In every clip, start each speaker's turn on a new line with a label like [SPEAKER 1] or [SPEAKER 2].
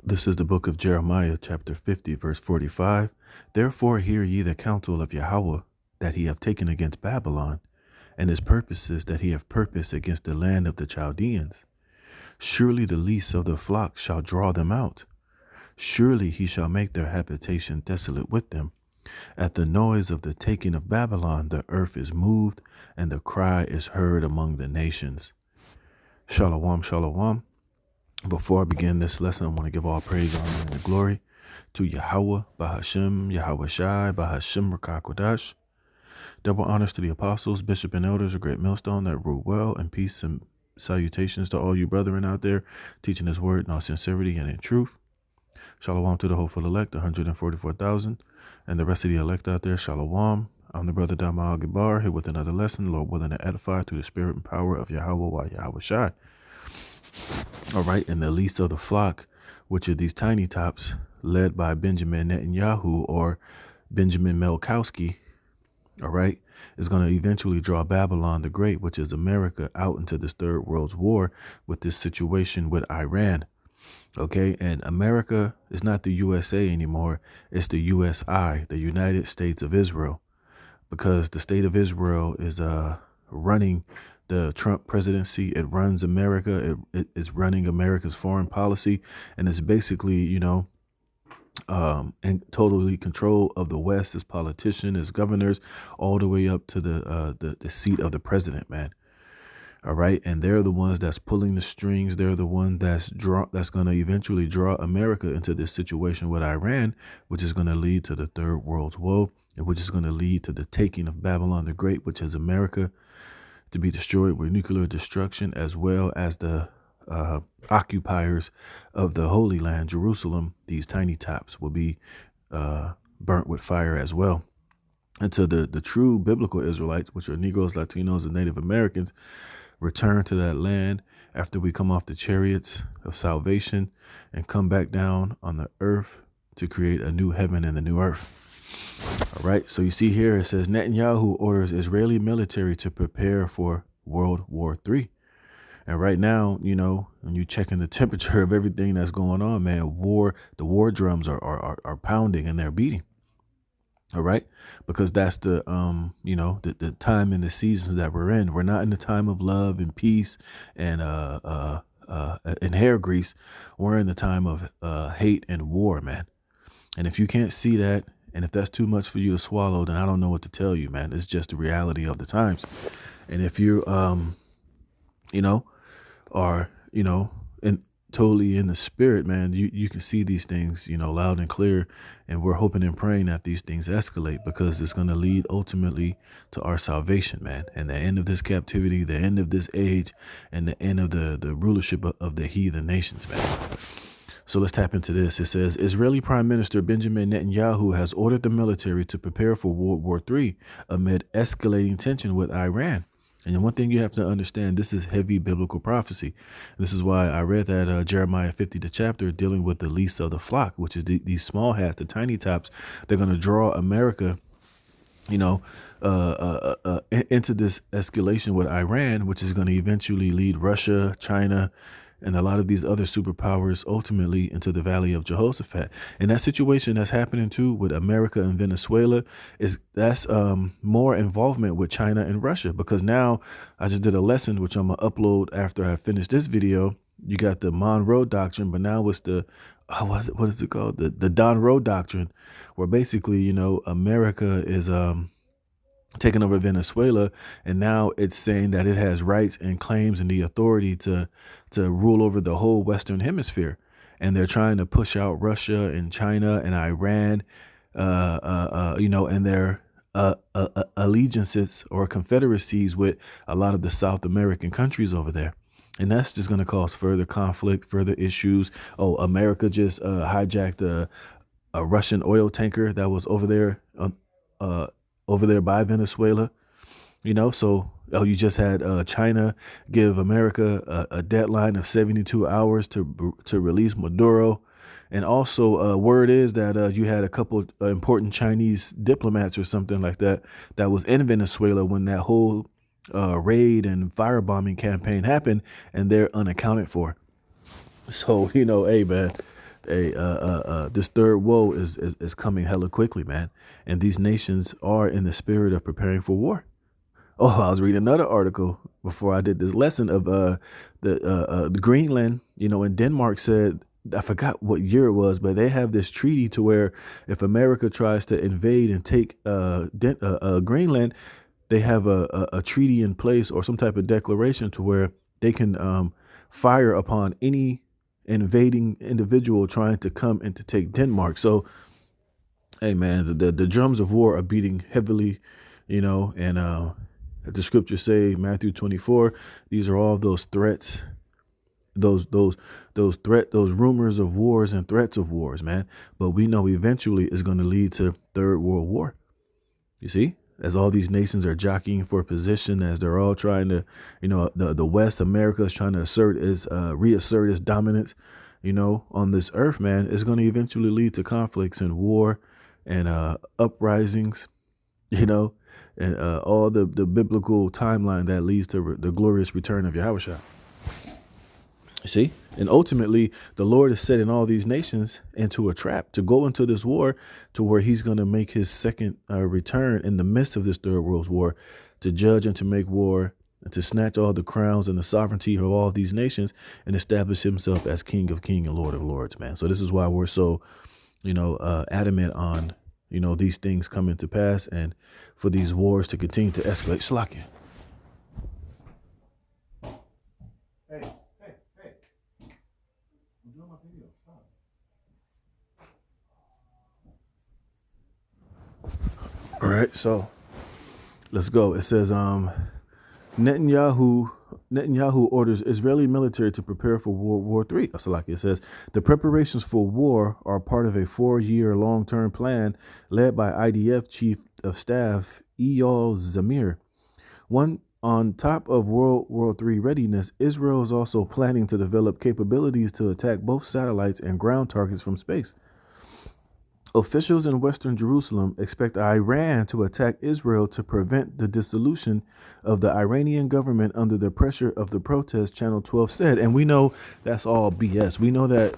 [SPEAKER 1] This is the book of Jeremiah, chapter 50, verse 45. Therefore hear ye the counsel of Yahweh, that he hath taken against Babylon, and his purposes that he hath purposed against the land of the Chaldeans. Surely the least of the flock shall draw them out. Surely he shall make their habitation desolate with them. At the noise of the taking of Babylon, the earth is moved, and the cry is heard among the nations. Shalom, shalom. Before I begin this lesson, I want to give all praise, honor, and glory to Yahweh, Bahashem, Yahweh Shai, Bahashem Rakakodash. Double honors to the apostles, bishop, and elders of Great Millstone that rule well, and peace and salutations to all you brethren out there teaching his word in all sincerity and in truth. Shalom to the hopeful elect, 144,000, and the rest of the elect out there. Shalom. I'm the brother Dama Al-Gibar, here with another lesson, Lord willing to edify through the spirit and power of Yahweh, Yahweh Shai. All right, and the least of the flock, which are these tiny tops, led by Benjamin Netanyahu or Benjamin Melkowski, all right, is going to eventually draw Babylon the Great, which is America, out into this third world's war with this situation with Iran. Okay, and America is not the USA anymore. It's the USI, the United States of Israel, because the state of Israel is running the Trump presidency. It runs America. It is running America's foreign policy, and it's basically, in totally control of the West as politicians, as governors, all the way up to the seat of the president, man. All right, and they're the ones that's pulling the strings. They're the one that's going to eventually draw America into this situation with Iran, which is going to lead to the third world's woe, and which is going to lead to the taking of Babylon the Great, which is America, to be destroyed with nuclear destruction, as well as the occupiers of the Holy Land, Jerusalem. These tiny tops will be burnt with fire as well. And to the true biblical Israelites, which are Negroes, Latinos, and Native Americans, return to that land after we come off the chariots of salvation and come back down on the earth to create a new heaven and the new earth. All right, so you see here it says Netanyahu orders Israeli military to prepare for World War III. And right now, when you're checking the temperature of everything that's going on, man, the war drums are pounding and they're beating. All right, because that's the the time and the seasons that we're in. We're not in the time of love and peace and hair grease. We're in the time of hate and war, man. And if you can't see that, and if that's too much for you to swallow, then I don't know what to tell you, man. It's just the reality of the times. And if you are totally in the spirit, man, you can see these things, loud and clear. And we're hoping and praying that these things escalate, because it's going to lead ultimately to our salvation, man, and the end of this captivity, the end of this age, and the end of the rulership of the heathen nations, man. So let's tap into this. It says, Israeli Prime Minister Benjamin Netanyahu has ordered the military to prepare for World War III amid escalating tension with Iran. And one thing you have to understand, this is heavy biblical prophecy. This is why I read that Jeremiah 50, the chapter dealing with the least of the flock, which is these small hats, the tiny tops. They're going to draw America, into this escalation with Iran, which is going to eventually lead Russia, China, and a lot of these other superpowers ultimately into the Valley of Jehoshaphat. And that situation that's happening too with America and Venezuela that's more involvement with China and Russia, because now I just did a lesson, which I'm going to upload after I finish this video. You got the Monroe Doctrine, but now it's the, what is it called? The Don Roe Doctrine, where basically, America is taking over Venezuela, and now it's saying that it has rights and claims and the authority to rule over the whole Western Hemisphere. And they're trying to push out Russia and China and Iran, and their allegiances or confederacies with a lot of the South American countries over there. And that's just going to cause further conflict, further issues. Oh, America just hijacked a Russian oil tanker that was over there by Venezuela, so you just had China give America a deadline of 72 hours to release Maduro. And also word is that you had a couple important Chinese diplomats or something like that was in Venezuela when that whole raid and firebombing campaign happened, and they're unaccounted for. So, hey, man, This third woe is coming hella quickly, man. And these nations are in the spirit of preparing for war. Oh, I was reading another article before I did this lesson of the Greenland, and Denmark said, I forgot what year it was, but they have this treaty to where if America tries to invade and take Greenland, they have a treaty in place or some type of declaration to where they can fire upon any invading individual trying to come and to take Denmark. So, hey, man, the drums of war are beating heavily, and the scriptures say, Matthew 24, these are all those threats, those rumors of wars and threats of wars, man. But we know eventually it's going to lead to Third World War. You see, as all these nations are jockeying for position, as they're all trying to, the West America is trying to reassert its dominance, on this earth, man. It's going to eventually lead to conflicts and war and uprisings, and all the biblical timeline that leads to the glorious return of Yahushua. See, and ultimately, the Lord is setting all these nations into a trap to go into this war, to where he's going to make his second return in the midst of this third world war, to judge and to make war, and to snatch all the crowns and the sovereignty of all these nations and establish himself as King of Kings and Lord of Lords, man. So this is why we're so, adamant on, these things coming to pass and for these wars to continue to escalate. Slakia. Hey. I'm doing my video. Stop. All right, so let's go. It says, Netanyahu orders Israeli military to prepare for World War III. It says the preparations for war are part of a 4-year long-term plan led by IDF Chief of Staff Eyal Zamir. On top of World War III readiness, Israel is also planning to develop capabilities to attack both satellites and ground targets from space. Officials in Western Jerusalem expect Iran to attack Israel to prevent the dissolution of the Iranian government under the pressure of the protests, Channel 12 said. And we know that's all BS. We know that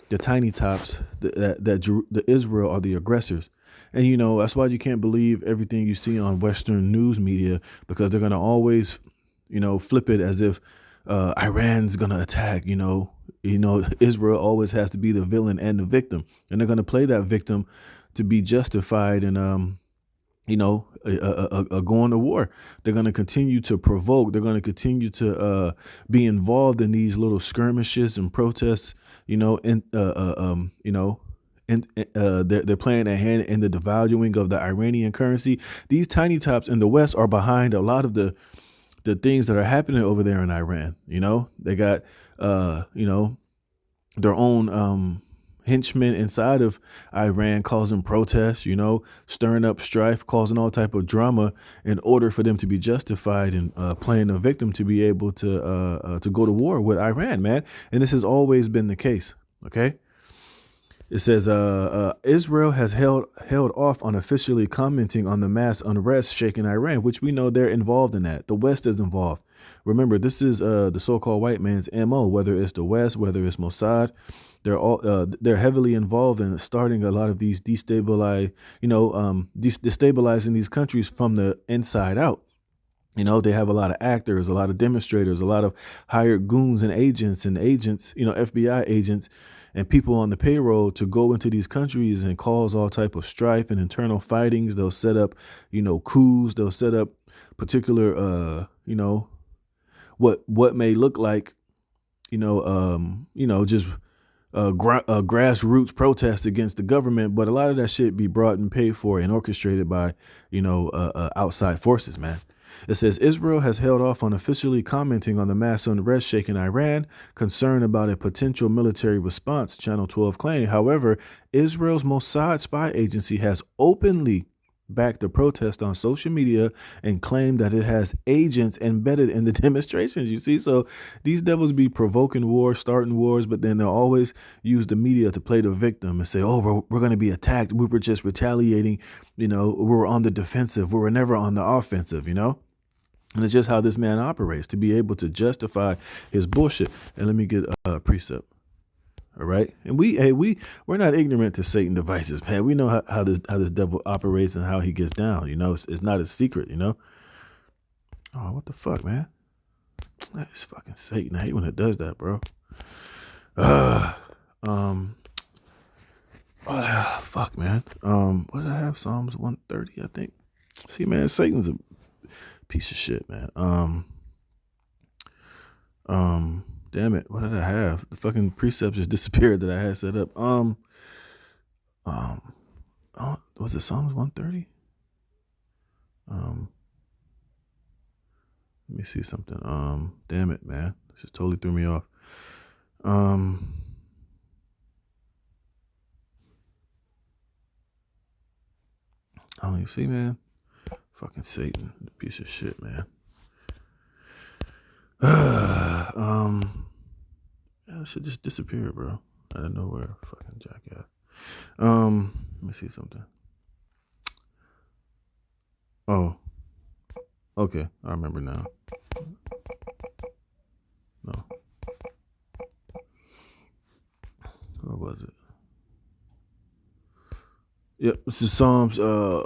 [SPEAKER 1] the tiny tops, the Israel are the aggressors. And, that's why you can't believe everything you see on Western news media, because they're going to always, flip it as if Iran's going to attack, Israel always has to be the villain and the victim, and they're going to play that victim to be justified and, going to war. They're going to continue to provoke. They're going to continue to be involved in these little skirmishes and protests, and they're playing a hand in the devaluing of the Iranian currency. These tiny tops in the West are behind a lot of the things that are happening over there in Iran. They got, their own henchmen inside of Iran causing protests, stirring up strife, causing all type of drama in order for them to be justified and playing a victim to be able to go to war with Iran, man. And this has always been the case. OK. It says Israel has held off on officially commenting on the mass unrest shaking Iran, which we know they're involved in that. The West is involved. Remember, this is the so-called white man's MO, whether it's the West, whether it's Mossad. They're heavily involved in starting a lot of these destabilizing these countries from the inside out. They have a lot of actors, a lot of demonstrators, a lot of hired goons and agents, FBI agents and people on the payroll to go into these countries and cause all type of strife and internal fightings. They'll set up, coups. They'll set up particular, what may look like, just grassroots protests against the government. But a lot of that shit be brought and paid for and orchestrated by, outside forces, man. It says Israel has held off on officially commenting on the mass unrest shaking Iran, concerned about a potential military response, Channel 12 claimed. However, Israel's Mossad spy agency has openly backed the protest on social media and claimed that it has agents embedded in the demonstrations. You see, so these devils be provoking wars, starting wars, but then they'll always use the media to play the victim and say, oh, we're going to be attacked. We were just retaliating. We were on the defensive. We were never on the offensive, And it's just how this man operates, to be able to justify his bullshit. And let me get a precept. All right. And we're not ignorant to Satan devices, man. We know how this devil operates and how he gets down. You know, it's not a secret, you know. Oh, what the fuck, man? That's fucking Satan. I hate when it does that, bro. Fuck, man. What did I have? Psalms 130, I think. See, man, Satan's a piece of shit, man. Damn it. What did I have? The fucking precepts just disappeared that I had set up. Was it Psalms 130? Let me see something. Damn it, man. This just totally threw me off. I don't even see, man. Fucking Satan, the piece of shit, man. Yeah, it should just disappear, bro. Out of nowhere, fucking jackass. Let me see something. Oh, okay, I remember now. No, where was it? Yep, this is Psalms. Psalms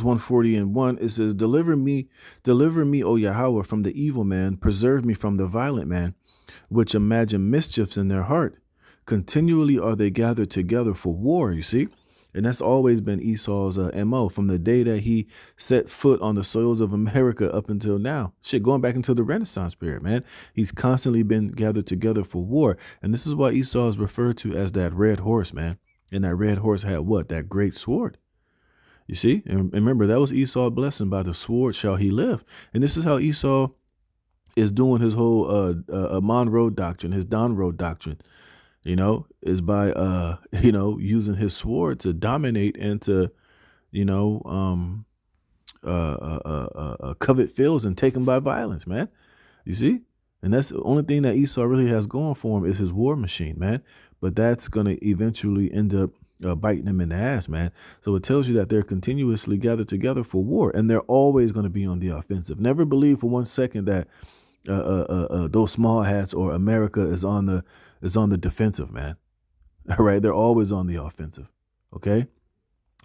[SPEAKER 1] 140:1. It says, deliver me, O Yahweh, from the evil man. Preserve me from the violent man, which imagine mischiefs in their heart. Continually are they gathered together for war, you see? And that's always been Esau's MO from the day that he set foot on the soils of America up until now. Shit, going back into the Renaissance period, man. He's constantly been gathered together for war. And this is why Esau is referred to as that red horse, man. And that red horse had what? That great sword. You see? And remember, that was Esau's blessing. By the sword shall he live. And this is how Esau is doing his whole Monroe doctrine, his Don Road doctrine. You know, is by using his sword to dominate and to, covet fields and take them by violence, man. You see? And that's the only thing that Esau really has going for him is his war machine, man. But that's going to eventually end up biting him in the ass, man. So it tells you that they're continuously gathered together for war, and they're always going to be on the offensive. Never believe for 1 second that those small hats or America is on the defensive, man. All right, they're always on the offensive. Okay,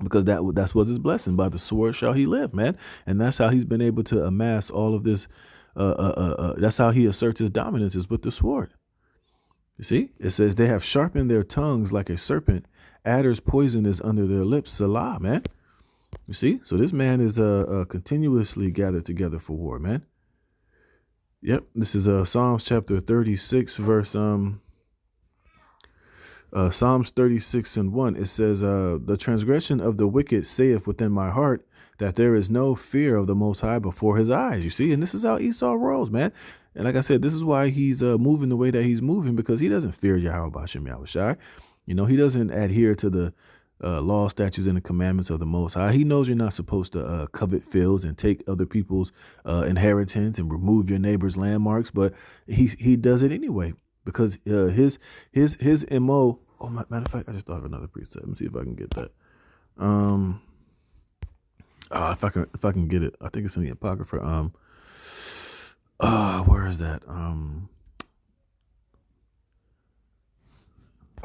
[SPEAKER 1] because that's what's his blessing. By the sword shall he live, man. And that's how he's been able to amass all of this. That's how he asserts his dominance, is with the sword. You see, it says they have sharpened their tongues like a serpent. Adder's poison is under their lips. Salah, man. You see, so this man is continuously gathered together for war, man. Yep, this is Psalms chapter 36, verse Psalms 36:1. It says, the transgression of the wicked saith within my heart that there is no fear of the Most High before his eyes. You see, and this is how Esau rolls, man. And like I said, this is why he's moving the way that he's moving, because he doesn't fear Yahweh Bashem Yahushai. You know, he doesn't adhere to the law, statutes, and the commandments of the Most High. He knows you're not supposed to covet fields and take other people's inheritance and remove your neighbor's landmarks, but he does it anyway because his MO. Oh, matter of fact, I just thought of another precept. Let me see if I can get that. If I can get it, I think it's in the Apocrypha. Where is that?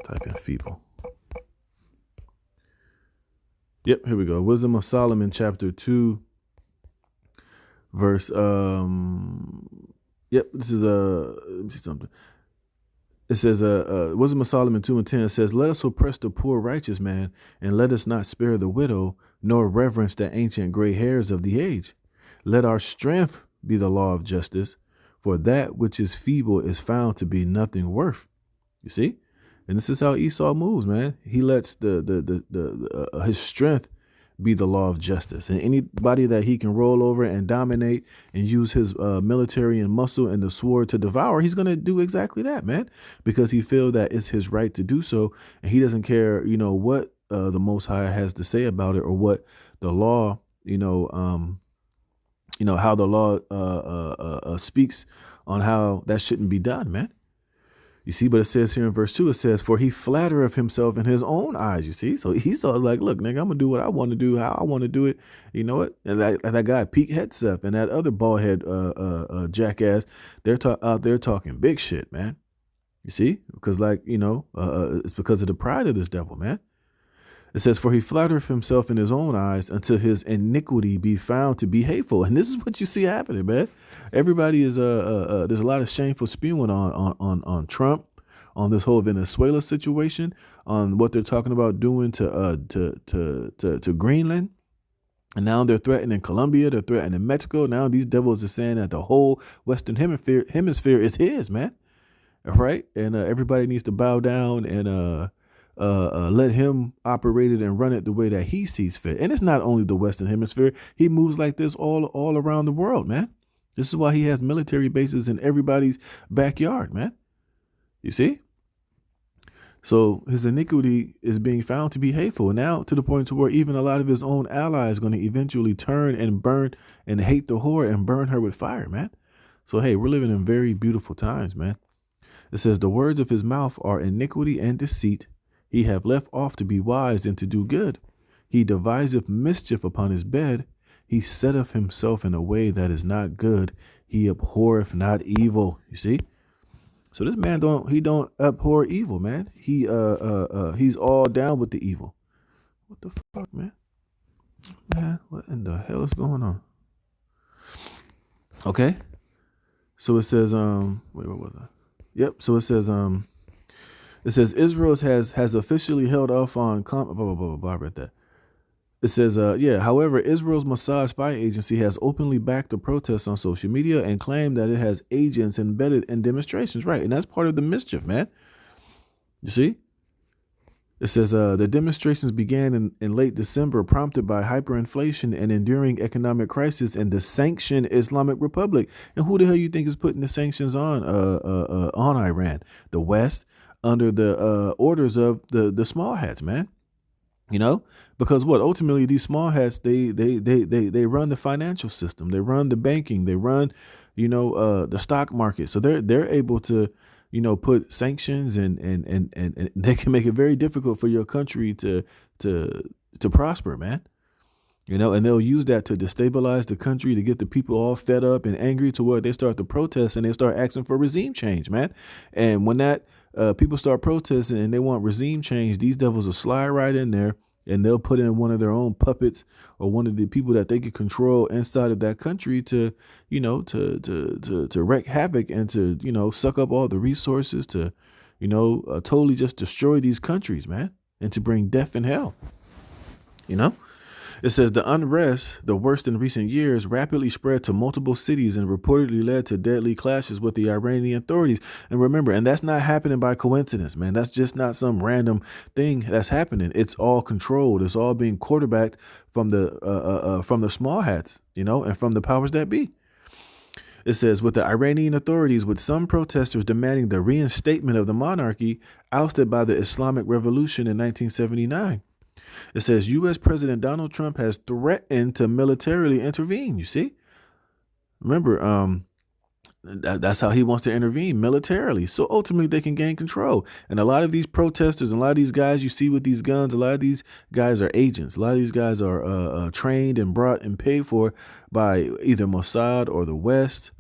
[SPEAKER 1] Type in feeble. Yep, here we go. Wisdom of Solomon, chapter 2, verse. Yep, this is let me see something. It says, Wisdom of Solomon 2:10 says, let us oppress the poor righteous man, and let us not spare the widow, nor reverence the ancient gray hairs of the age. Let our strength be the law of justice, for that which is feeble is found to be nothing worth. You see? And this is how Esau moves, man. He lets his strength be the law of justice, and anybody that he can roll over and dominate and use his military and muscle and the sword to devour, he's going to do exactly that, man, because he feels that it's his right to do so, and he doesn't care, what the Most High has to say about it, or what the law, how the law speaks on how that shouldn't be done, man. You see, but it says here in verse 2, it says, for he flattereth himself in his own eyes, you see. So Esau's like, look, nigga, I'm going to do what I want to do, how I want to do it. You know what? And that guy, Pete Hegseth, and that other bald head jackass, they're out there talking big shit, man. You see, because it's because of the pride of this devil, man. It says, for he flattereth himself in his own eyes until his iniquity be found to be hateful. And this is what you see happening, man. Everybody is there's a lot of shameful spewing on Trump, on this whole Venezuela situation, on what they're talking about doing to Greenland. And now they're threatening Colombia, they're threatening Mexico. Now these devils are saying that the whole Western hemisphere is his, man. All right. And everybody needs to bow down and let him operate it and run it the way that he sees fit. And it's not only the Western hemisphere. He moves like this all around the world, man. This is why he has military bases in everybody's backyard, man. You see? So his iniquity is being found to be hateful. And now to the point to where even a lot of his own allies are going to eventually turn and burn and hate the whore and burn her with fire, man. So, hey, we're living in very beautiful times, man. It says the words of his mouth are iniquity and deceit. He have left off to be wise and to do good. He deviseth mischief upon his bed. He setteth himself in a way that is not good. He abhorreth not evil. You see? So this man don't abhor evil, man. He's all down with the evil. What the fuck, man? Man, what in the hell is going on? Okay. So it says, wait, what was I? Yep. So it says Israel has officially held off on blah blah blah blah blah. I read that. It says, however, Israel's Mossad spy agency has openly backed the protests on social media and claimed that it has agents embedded in demonstrations. Right. And that's part of the mischief, man. You see? It says the demonstrations began in late December, prompted by hyperinflation and enduring economic crisis in the sanctioned Islamic Republic. And who the hell you think is putting the sanctions on Iran? The West, under the orders of the small hats, man. You know, because what ultimately these small hats, they run the financial system, they run the banking, they run, the stock market. So they're able to, put sanctions and they can make it very difficult for your country to prosper, man. And they'll use that to destabilize the country, to get the people all fed up and angry to where they start to protest and they start asking for regime change, man. And when that people start protesting and they want regime change, these devils will slide right in there and they'll put in one of their own puppets or one of the people that they can control inside of that country to wreak havoc and to, suck up all the resources to, totally just destroy these countries, man, and to bring death and hell, It says the unrest, the worst in recent years, rapidly spread to multiple cities and reportedly led to deadly clashes with the Iranian authorities. And remember, and that's not happening by coincidence, man. That's just not some random thing that's happening. It's all controlled. It's all being quarterbacked from the small hats, and from the powers that be. It says, with the Iranian authorities, with some protesters demanding the reinstatement of the monarchy ousted by the Islamic Revolution in 1979. It says U.S. President Donald Trump has threatened to militarily intervene. You see, remember, that's how he wants to intervene militarily. So ultimately they can gain control. And a lot of these protesters and a lot of these guys you see with these guns, a lot of these guys are agents. A lot of these guys are trained and brought and paid for by either Mossad or the West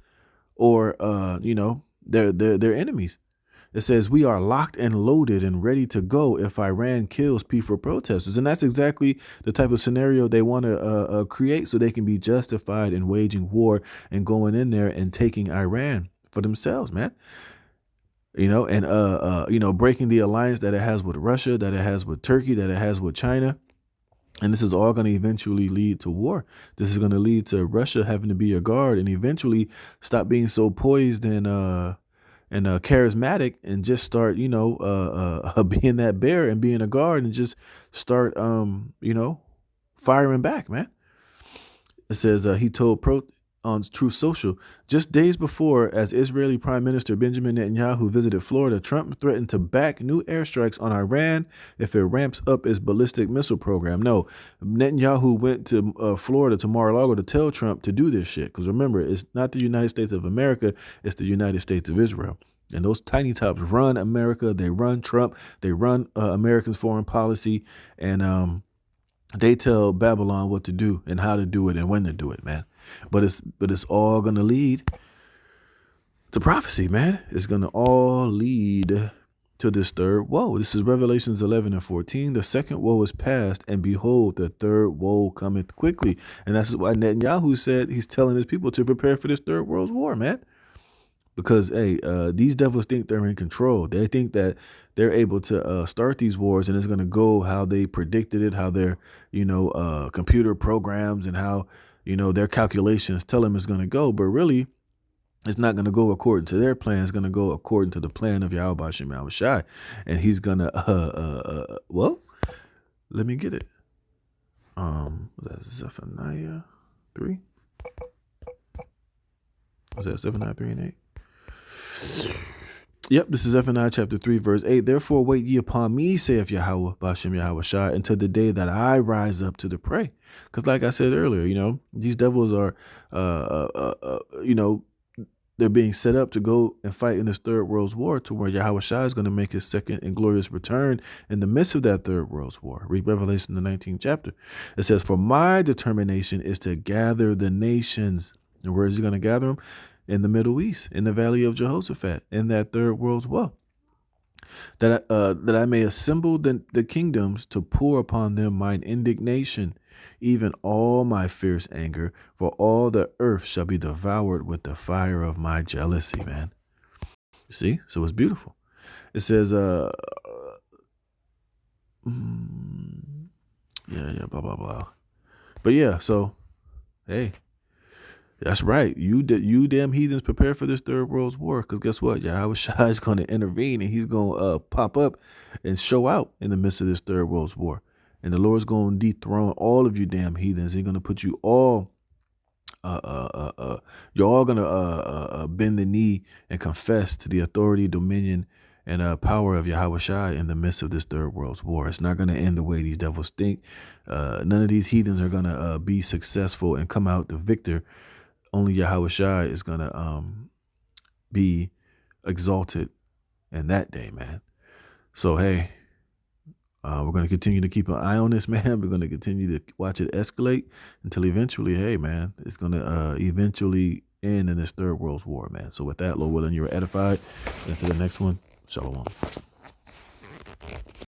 [SPEAKER 1] or, their enemies. It says we are locked and loaded and ready to go if Iran kills peaceful protesters. And that's exactly the type of scenario they want to create so they can be justified in waging war and going in there and taking Iran for themselves, man. Breaking the alliance that it has with Russia, that it has with Turkey, that it has with China. And this is all going to eventually lead to war. This is going to lead to Russia having to be a guard and eventually stop being so poised and charismatic and just start, being that bear and being a guard and just start, firing back, man. It says he told on Truth Social, just days before, as Israeli Prime Minister Benjamin Netanyahu visited Florida, Trump threatened to back new airstrikes on Iran if it ramps up its ballistic missile program. No, Netanyahu went to Florida, to Mar-a-Lago, to tell Trump to do this shit. Because remember, it's not the United States of America, it's the United States of Israel. And those tiny tops run America. They run Trump. They run America's foreign policy. And they tell Babylon what to do and how to do it and when to do it, man. But it's all going to lead the prophecy, man. It's going to all lead to this third woe. This is Revelations 11 and 14. The second woe is past, and behold, the third woe cometh quickly. And that's why Netanyahu said he's telling his people to prepare for this third world war, man. Because, hey, these devils think they're in control. They think that they're able to start these wars and it's going to go how they predicted it, how their, computer programs and how, their calculations tell them it's going to go. But really, it's not going to go according to their plan. It's going to go according to the plan of Yahweh Hashem Yahweh Shai. And he's going to, well, let me get it. Was that Zephaniah 3? Was that Zephaniah 3 and 8? Yep, this is Zephaniah chapter 3, verse 8. Therefore wait ye upon me, saith Yahweh, Bashem Yahweh Shai, until the day that I rise up to the prey. Because like I said earlier, these devils are, they're being set up to go and fight in this third world's war, to where Yahweh Shai is going to make his second and glorious return in the midst of that third world's war. Read Revelation, the 19th chapter. It says, for my determination is to gather the nations. And where is he going to gather them? In the Middle East, in the valley of Jehoshaphat, in that third world's war, that I may assemble the kingdoms to pour upon them mine indignation, even all my fierce anger, for all the earth shall be devoured with the fire of my jealousy, man. You see? So it's beautiful. It says, blah, blah, blah. But yeah, so, hey. That's right. You damn heathens prepare for this third world's war. Because guess what? Yahweh Shai is going to intervene and he's going to pop up and show out in the midst of this third world's war. And the Lord's going to dethrone all of you damn heathens. He's going to put you all, you're all going to bend the knee and confess to the authority, dominion, and power of Yahweh Shai in the midst of this third world's war. It's not going to end the way these devils think. None of these heathens are going to be successful and come out the victor. Only Yahweh Shai is going to be exalted in that day, man. So, hey, we're going to continue to keep an eye on this, man. We're going to continue to watch it escalate until eventually, hey, man, it's going to eventually end in this third world's war, man. So with that, Lord willing, you're edified. And to the next one, shalom.